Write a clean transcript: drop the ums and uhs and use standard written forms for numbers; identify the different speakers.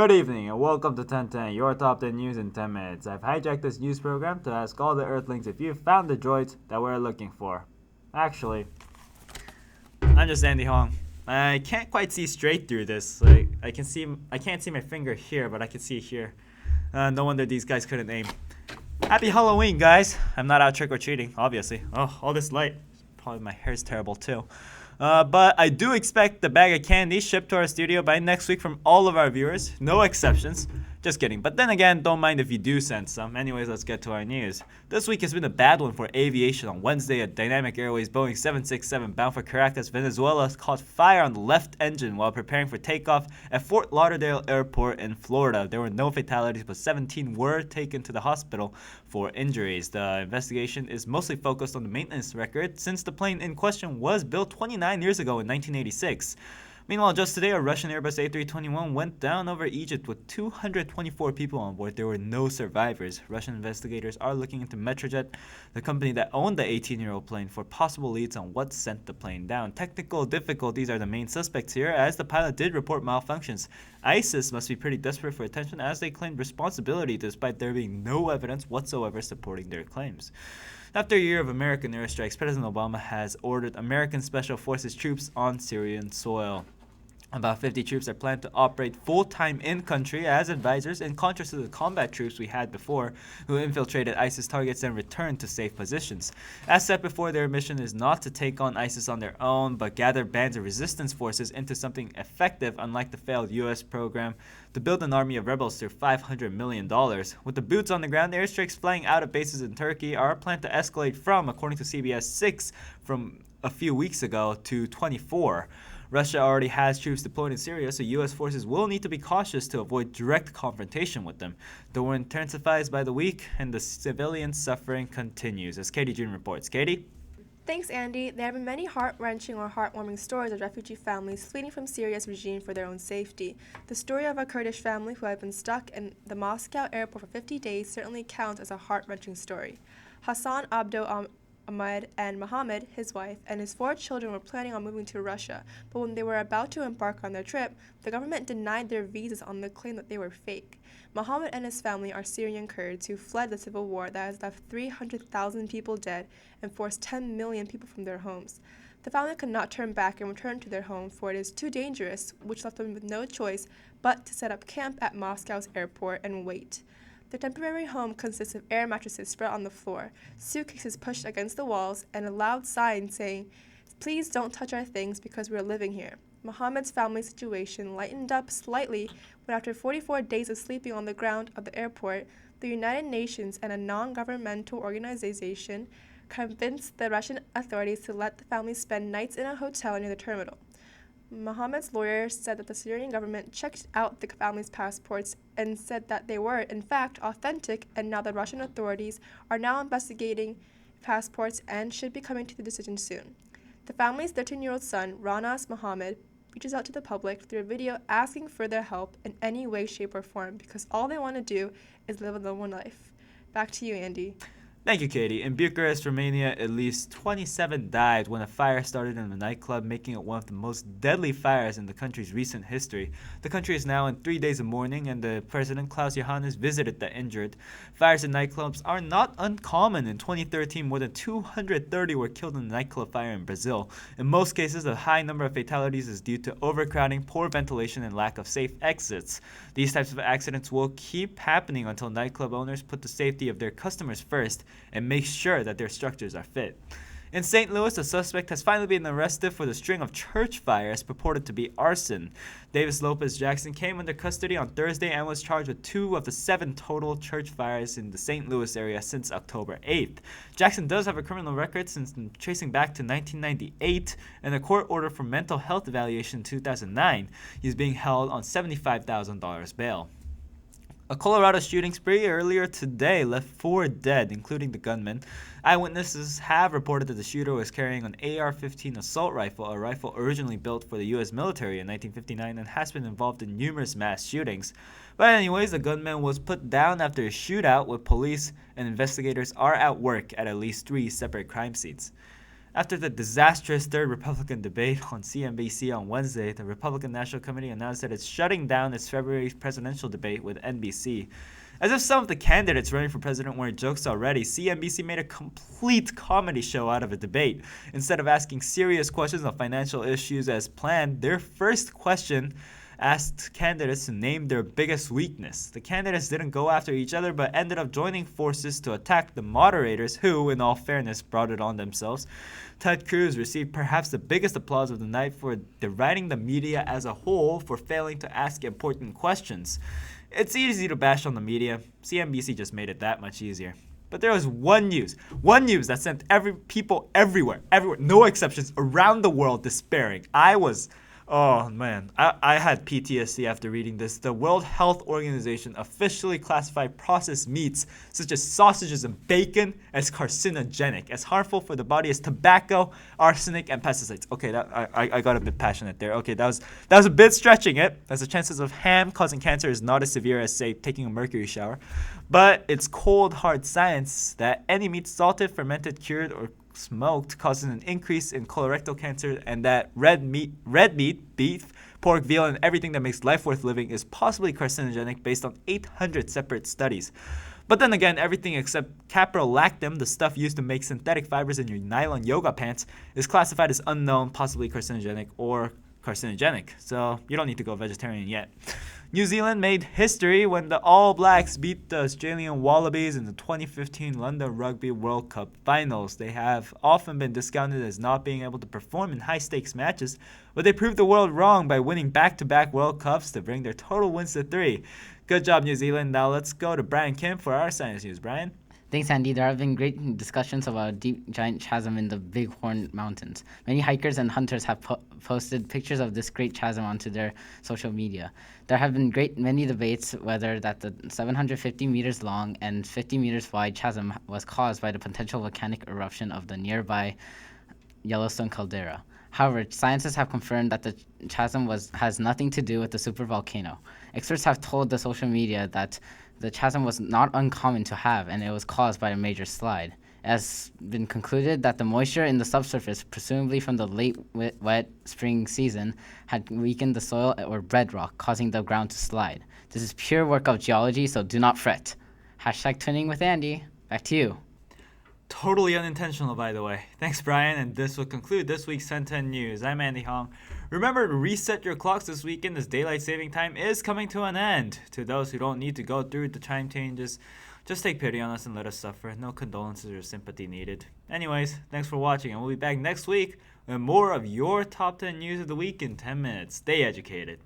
Speaker 1: Good evening and welcome to 1010, your top 10 news in 10 minutes. I've hijacked this news program to ask all the Earthlings if you've found the droids that we're looking for. Actually, I'm just Andy Hong. I can't quite see straight through this. I can't see my finger here, but I can see here. No wonder these guys couldn't aim. Happy Halloween, guys! I'm not out trick-or-treating, obviously. Oh, all this light. Probably my hair's terrible too. But I do expect the bag of candy shipped to our studio by next week from all of our viewers. No exceptions. Just kidding. But then again, don't mind if you do send some. Anyways, let's get to our news. This week has been a bad one for aviation. On Wednesday, a Dynamic Airways Boeing 767 bound for Caracas, Venezuela caught fire on the left engine while preparing for takeoff at Fort Lauderdale Airport in Florida. There were no fatalities, but 17 were taken to the hospital for injuries. The investigation is mostly focused on the maintenance record since the plane in question was built 29 years ago in 1986. Meanwhile, just today, a Russian Airbus A321 went down over Egypt with 224 people on board. There were no survivors. Russian investigators are looking into Metrojet, the company that owned the 18-year-old plane, for possible leads on what sent the plane down. Technical difficulties are the main suspects here, as the pilot did report malfunctions. ISIS must be pretty desperate for attention, as they claimed responsibility despite there being no evidence whatsoever supporting their claims. After a year of American airstrikes, President Obama has ordered American Special Forces troops on Syrian soil. About 50 troops are planned to operate full-time in-country as advisors, in contrast to the combat troops we had before, who infiltrated ISIS targets and returned to safe positions. As said before, their mission is not to take on ISIS on their own, but gather bands of resistance forces into something effective, unlike the failed U.S. program to build an army of rebels through $500 million. With the boots on the ground, airstrikes flying out of bases in Turkey are planned to escalate from, according to CBS, 6 from a few weeks ago to 24. Russia already has troops deployed in Syria, so U.S. forces will need to be cautious to avoid direct confrontation with them. The war intensifies by the week, and the civilian suffering continues, as Katie June reports. Katie?
Speaker 2: Thanks, Andy. There have been many heart-wrenching or heartwarming stories of refugee families fleeing from Syria's regime for their own safety. The story of a Kurdish family who had been stuck in the Moscow airport for 50 days certainly counts as a heart-wrenching story. Hassan Abdo Ahmed and Mohammed, his wife, and his 4 children were planning on moving to Russia, but when they were about to embark on their trip, the government denied their visas on the claim that they were fake. Mohammed and his family are Syrian Kurds who fled the civil war that has left 300,000 people dead and forced 10 million people from their homes. The family could not turn back and return to their home, for it is too dangerous, which left them with no choice but to set up camp at Moscow's airport and wait. The temporary home consists of air mattresses spread on the floor, suitcases pushed against the walls, and a loud sign saying, "Please don't touch our things because we're living here." Mohammed's family situation lightened up slightly when, after 44 days of sleeping on the ground of the airport, the United Nations and a non-governmental organization convinced the Russian authorities to let the family spend nights in a hotel near the terminal. Mohammed's lawyer said that the Syrian government checked out the family's passports and said that they were, in fact, authentic, and now the Russian authorities are now investigating passports and should be coming to the decision soon. The family's 13-year-old son, Ranas Mohammed, reaches out to the public through a video asking for their help in any way, shape, or form because all they want to do is live a normal life. Back to you, Andy.
Speaker 1: Thank you, Katie. In Bucharest, Romania, at least 27 died when a fire started in a nightclub, making it one of the most deadly fires in the country's recent history. The country is now in 3 days of mourning, and the president, Klaus Johannes, visited the injured. Fires in nightclubs are not uncommon. In 2013, more than 230 were killed in a nightclub fire in Brazil. In most cases, the high number of fatalities is due to overcrowding, poor ventilation, and lack of safe exits. These types of accidents will keep happening until nightclub owners put the safety of their customers first and make sure that their structures are fit. In St. Louis, a suspect has finally been arrested for the string of church fires purported to be arson. Davis Lopez Jackson came under custody on Thursday and was charged with 2 of the 7 total church fires in the St. Louis area since October 8th. Jackson does have a criminal record since tracing back to 1998 and a court order for mental health evaluation in 2009. He's being held on $75,000 bail. A Colorado shooting spree earlier today left 4 dead, including the gunman. Eyewitnesses have reported that the shooter was carrying an AR-15 assault rifle, a rifle originally built for the U.S. military in 1959 and has been involved in numerous mass shootings. But anyways, the gunman was put down after a shootout with police, and investigators are at work at least 3 separate crime scenes. After the disastrous third Republican debate on CNBC on Wednesday, the Republican National Committee announced that it's shutting down its February presidential debate with NBC. As if some of the candidates running for president weren't jokes already, CNBC made a complete comedy show out of a debate. Instead of asking serious questions on financial issues as planned, their first question asked candidates to name their biggest weakness. The candidates didn't go after each other but ended up joining forces to attack the moderators who, in all fairness, brought it on themselves. Ted Cruz received perhaps the biggest applause of the night for deriding the media as a whole for failing to ask important questions. It's easy to bash on the media. CNBC just made it that much easier. But there was one news that sent people everywhere, no exceptions, around the world despairing. Oh man, I had PTSD after reading this. The World Health Organization officially classified processed meats such as sausages and bacon as carcinogenic, as harmful for the body as tobacco, arsenic, and pesticides. Okay, I got a bit passionate there. Okay, that was a bit stretching it, as the chances of ham causing cancer is not as severe as, say, taking a mercury shower. But it's cold, hard science that any meat salted, fermented, cured, or smoked causes an increase in colorectal cancer, and that red meat, beef, pork, veal, and everything that makes life worth living is possibly carcinogenic based on 800 separate studies. But then again, everything except caprolactam, the stuff used to make synthetic fibers in your nylon yoga pants, is classified as unknown, possibly carcinogenic, or carcinogenic. So you don't need to go vegetarian yet. New Zealand made history when the All Blacks beat the Australian Wallabies in the 2015 London Rugby World Cup finals. They have often been discounted as not being able to perform in high-stakes matches, but they proved the world wrong by winning back-to-back World Cups to bring their total wins to 3. Good job, New Zealand. Now let's go to Brian Kim for our science news. Brian?
Speaker 3: Thanks, Andy. There have been great discussions about a deep, giant chasm in the Bighorn Mountains. Many hikers and hunters have posted pictures of this great chasm onto their social media. There have been many debates whether that the 750 meters long and 50 meters wide chasm was caused by the potential volcanic eruption of the nearby Yellowstone caldera. However, scientists have confirmed that the chasm has nothing to do with the supervolcano. Experts have told the social media that the chasm was not uncommon to have, and it was caused by a major slide. It has been concluded that the moisture in the subsurface, presumably from the late wet spring season, had weakened the soil or bedrock, causing the ground to slide. This is pure work of geology, so do not fret. #twinning with Andy. Back to you.
Speaker 1: Totally unintentional, by the way. Thanks, Brian, and this will conclude this week's Ten10 News. I'm Andy Hong. Remember to reset your clocks this weekend as daylight saving time is coming to an end. To those who don't need to go through the time changes, just take pity on us and let us suffer. No condolences or sympathy needed. Anyways, thanks for watching, and we'll be back next week with more of your top 10 news of the week in 10 minutes. Stay educated.